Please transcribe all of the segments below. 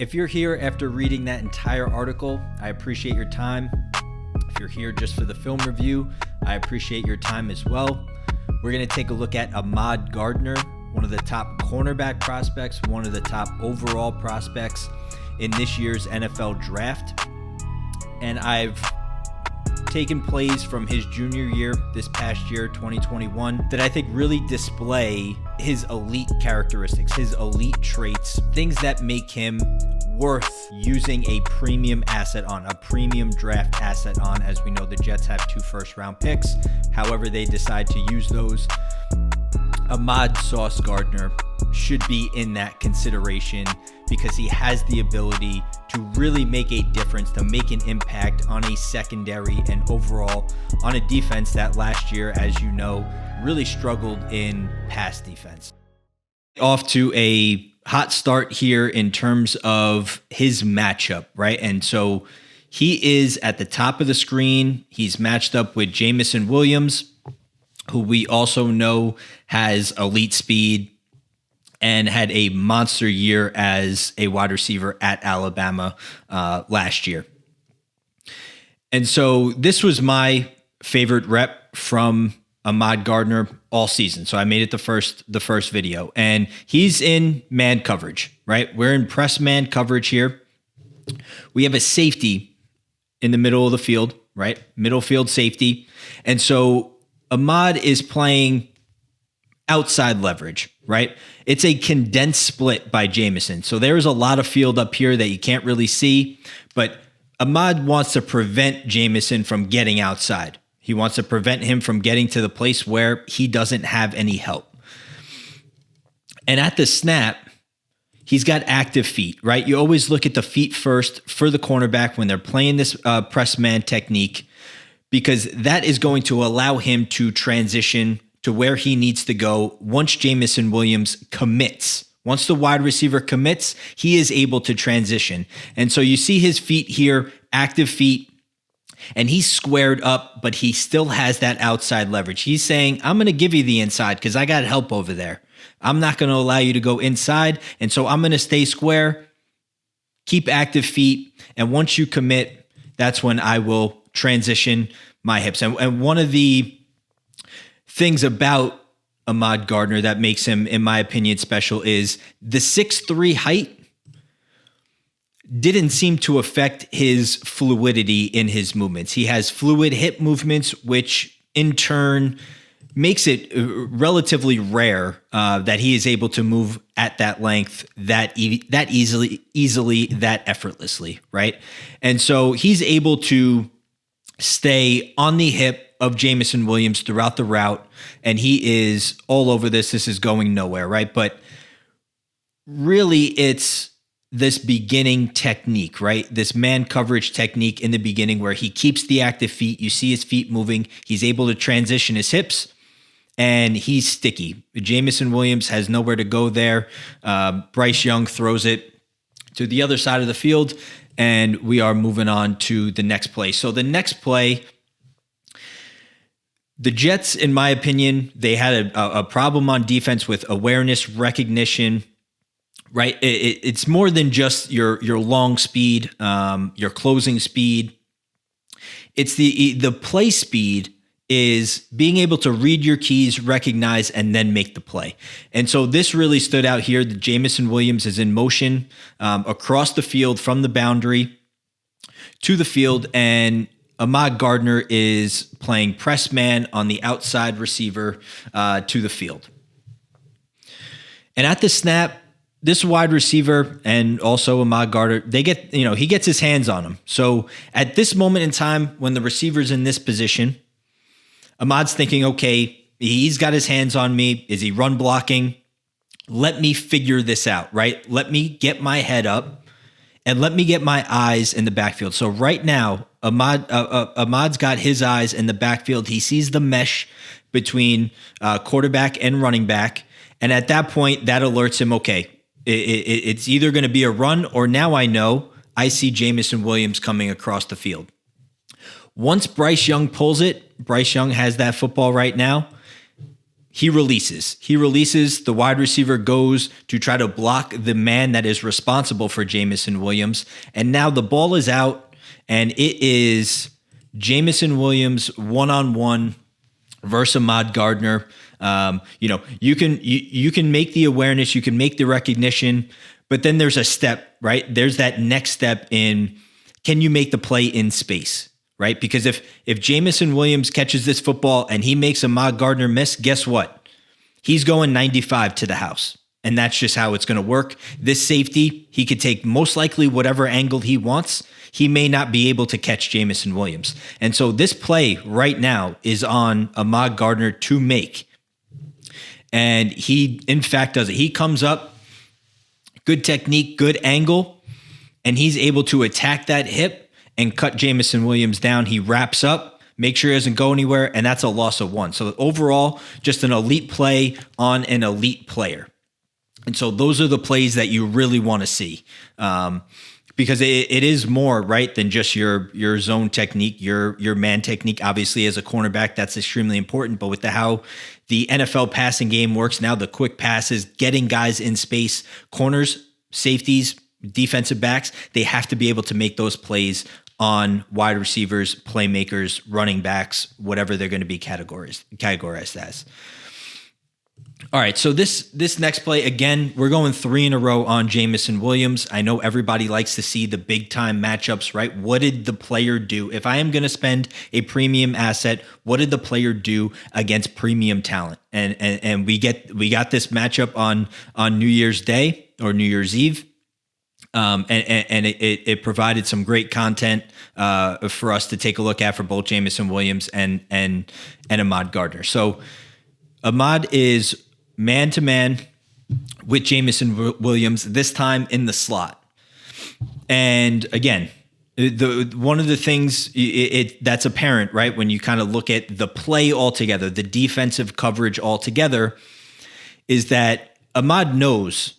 If you're here after reading that entire article, I appreciate your time. If you're here just for the film review, I appreciate your time as well. We're going to take a look at Ahmad Gardner, one of the top cornerback prospects, one of the top overall prospects in this year's NFL draft. And I've taken plays from his junior year, this past year, 2021, that I think really display his elite characteristics, his elite traits, things that make him worth using a premium asset on, a premium draft asset on. As we know, the Jets have 2 first-round picks. However they decide to use those, Ahmad Sauce Gardner should be in that consideration because he has the ability to really make a difference, to make an impact on a secondary and overall on a defense that last year, as you know, really struggled in pass defense. Off to a hot start here in terms of his matchup, right? And so he is at the top of the screen. He's matched up with Jameson Williams, who we also know has elite speed and had a monster year as a wide receiver at Alabama last year. And so this was my favorite rep from Ahmad Gardner all season. So I made it the first video, and he's in man coverage, right? We're in press man coverage here. We have a safety in the middle of the field, right? Middle field safety. And so Ahmad is playing outside leverage, right? It's a condensed split by Jameson. So there is a lot of field up here that you can't really see, but Ahmad wants to prevent Jameson from getting outside. He wants to prevent him from getting to the place where he doesn't have any help. And at the snap, he's got active feet, right? You always look at the feet first for the cornerback when they're playing this press man technique, because that is going to allow him to transition to where he needs to go once Jameson Williams commits. Once the wide receiver commits, he is able to transition. And so you see his feet here, active feet, and he's squared up, but he still has that outside leverage. He's saying, I'm going to give you the inside because I got help over there. I'm not going to allow you to go inside, and so I'm going to stay square, keep active feet, and once you commit, that's when I will transition my hips. And one of the things about Ahmad Gardner that makes him, in my opinion, special is the 6'3" height didn't seem to affect his fluidity in his movements. He has fluid hip movements, which in turn makes it relatively rare that he is able to move at that length that easily, that effortlessly, right? And so he's able to stay on the hip of Jameson Williams throughout the route, and he is all over this. This is going nowhere, right? But really, it's this beginning technique, right? This man coverage technique in the beginning where he keeps the active feet. You see his feet moving. He's able to transition his hips, and he's sticky. Jameson Williams has nowhere to go there. Bryce Young throws it to the other side of the field, and we are moving on to the next play. So the next play, the Jets, in my opinion, they had a problem on defense with awareness, recognition, right? It's more than just your long speed, your closing speed. It's the play speed is being able to read your keys, recognize, and then make the play. And so this really stood out here. The Jameson Williams is in motion across the field from the boundary to the field, and Ahmad Gardner is playing press man on the outside receiver to the field. And at the snap, this wide receiver and also Ahmad Gardner, he gets his hands on him. So at this moment in time, when the receiver's in this position, Ahmad's thinking, okay, he's got his hands on me. Is he run blocking? Let me figure this out, right? Let me get my head up and let me get my eyes in the backfield. So right now, Ahmad's got his eyes in the backfield. He sees the mesh between quarterback and running back. And at that point, that alerts him, okay, it's either going to be a run or now I see Jameson Williams coming across the field. Once Bryce Young pulls it, Bryce Young has that football right now. he releases. The wide receiver goes to try to block the man that is responsible for Jameson Williams. And now the ball is out, and it is Jameson Williams one-on-one versus Ahmad Gardner. You can make the awareness, you can make the recognition, but then there's a step, right? There's that next step in, can you make the play in space? Right? Because if Jameson Williams catches this football and he makes Ahmad Gardner miss, guess what? He's going 95 to the house. And that's just how it's going to work. This safety, he could take most likely whatever angle he wants. He may not be able to catch Jameson Williams. And so this play right now is on Ahmad Gardner to make. And he, in fact, does it. He comes up, good technique, good angle, and he's able to attack that hip and cut Jameson Williams down. He wraps up, make sure he doesn't go anywhere, and that's a loss of 1. So overall, just an elite play on an elite player. And so those are the plays that you really want to see, because it is more, right, than just your zone technique, your man technique. Obviously, as a cornerback, that's extremely important. But with how the NFL passing game works now, the quick passes, getting guys in space, corners, safeties, defensive backs, they have to be able to make those plays on wide receivers, playmakers, running backs, whatever they're going to be categorized as. All right, so this next play, again, we're going 3 in a row on Jameson Williams. I know everybody likes to see the big-time matchups, right? What did the player do? If I am going to spend a premium asset, what did the player do against premium talent? And we got this matchup on New Year's Day or New Year's Eve. And it provided some great content for us to take a look at for both Jameson Williams and Ahmad Gardner. So Ahmad is man-to-man with Jameson Williams, this time in the slot. And again, one of the things that's apparent, right, when you kind of look at the play altogether, the defensive coverage altogether, is that Ahmad knows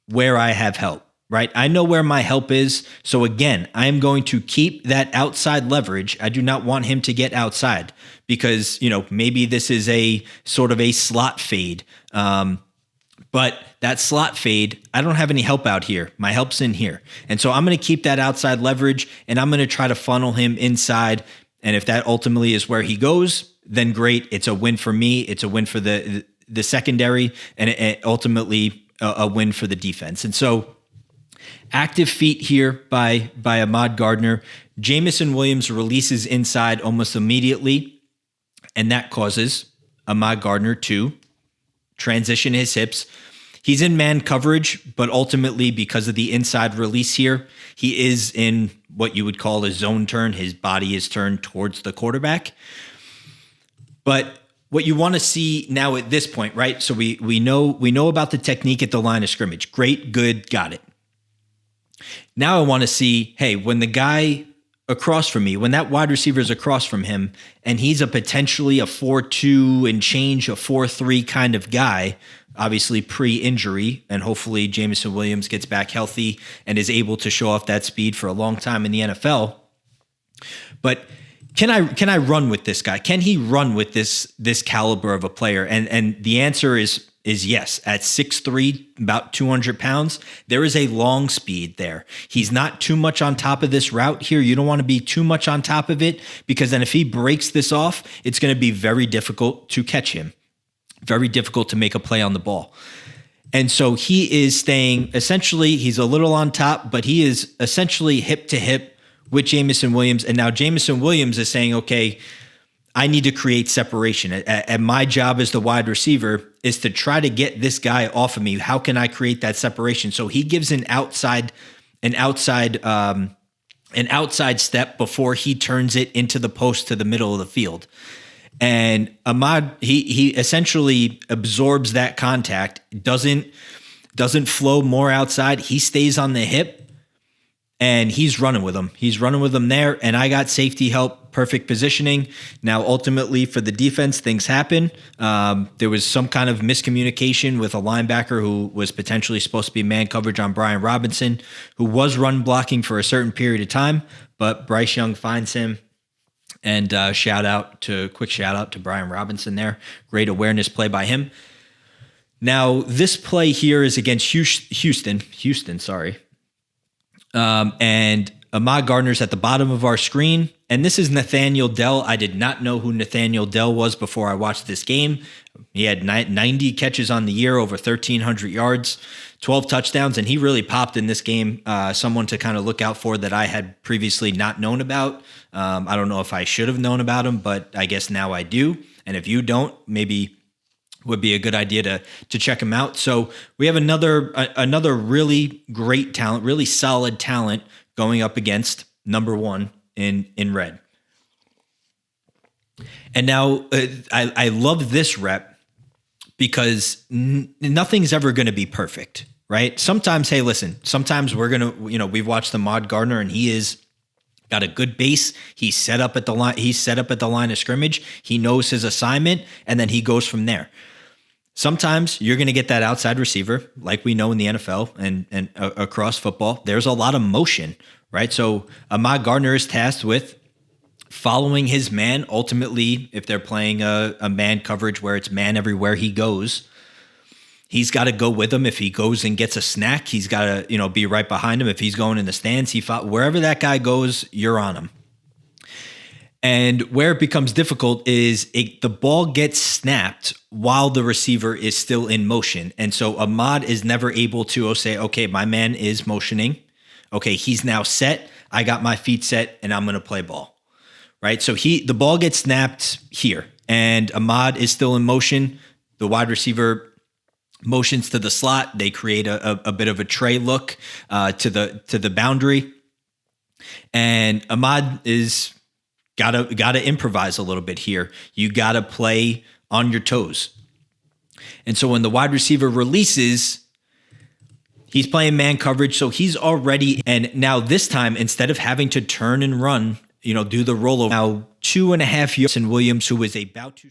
where I have help. Right? I know where my help is. So again, I'm going to keep that outside leverage. I do not want him to get outside because, maybe this is a sort of a slot fade. But that slot fade, I don't have any help out here. My help's in here. And so I'm going to keep that outside leverage and I'm going to try to funnel him inside. And if that ultimately is where he goes, then great. It's a win for me. It's a win for the secondary and ultimately a win for the defense. And so active feet here by Ahmad Gardner. Jameson Williams releases inside almost immediately, and that causes Ahmad Gardner to transition his hips. He's in man coverage, but ultimately because of the inside release here, he is in what you would call a zone turn. His body is turned towards the quarterback. But what you want to see now at this point, right? So we know about the technique at the line of scrimmage. Great, good, got it. Now I want to see, hey, when the guy across from me, when that wide receiver is across from him, and he's a potentially a 4-2 and change, a 4-3 kind of guy, obviously pre-injury, and hopefully Jameson Williams gets back healthy and is able to show off that speed for a long time in the NFL. But can I run with this guy? Can he run with this caliber of a player? And the answer is yes. At 6'3", about 200 pounds, there is a long speed there. He's not too much on top of this route here. You don't want to be too much on top of it because then if he breaks this off, it's going to be very difficult to catch him. Very difficult to make a play on the ball. And so he is staying, essentially, he's a little on top, but he is essentially hip to hip with Jameson Williams. And now Jameson Williams is saying, okay, I need to create separation. And my job as the wide receiver is to try to get this guy off of me. How can I create that separation? So he gives an outside step before he turns it into the post to the middle of the field. And Ahmad, he essentially absorbs that contact, doesn't flow more outside. He stays on the hip. And he's running with them. He's running with them there. And I got safety help, perfect positioning. Now, ultimately, for the defense, things happen. There was some kind of miscommunication with a linebacker who was potentially supposed to be man coverage on Brian Robinson, who was run blocking for a certain period of time. But Bryce Young finds him And quick shout out to Brian Robinson there. Great awareness play by him. Now, this play here is against Houston, sorry. And Ahmad Gardner's at the bottom of our screen. And this is Nathaniel Dell. I did not know who Nathaniel Dell was before I watched this game. He had 90 catches on the year, over 1,300 yards, 12 touchdowns, and he really popped in this game. Someone to kind of look out for that I had previously not known about. I don't know if I should have known about him, but I guess now I do. And if you don't, maybe would be a good idea to check him out. So we have another really great talent, really solid talent going up against number one in red. And now I love this rep because nothing's ever going to be perfect, right? Sometimes, hey, listen, sometimes we're going to, we've watched Ahmad Gardner and he is got a good base. He's set up at the line of scrimmage. He knows his assignment and then he goes from there. Sometimes you're going to get that outside receiver, like we know in the NFL and across football. There's a lot of motion, right? So Ahmad Gardner is tasked with following his man. Ultimately, if they're playing a man coverage where it's man everywhere he goes, he's got to go with him. If he goes and gets a snack, he's got to be right behind him. If he's going in the stands, wherever that guy goes, you're on him. And where it becomes difficult is the ball gets snapped while the receiver is still in motion. And so Ahmad is never able to say, okay, my man is motioning. Okay, he's now set. I got my feet set and I'm going to play ball. Right? So the ball gets snapped here and Ahmad is still in motion. The wide receiver motions to the slot. They create a bit of a tray look to the boundary. And Ahmad is Gotta improvise a little bit here. You gotta play on your toes. And so when the wide receiver releases, he's playing man coverage, so he's already, and now this time, instead of having to turn and run, do the rollover, now 2.5 yards, and Williams, who is about to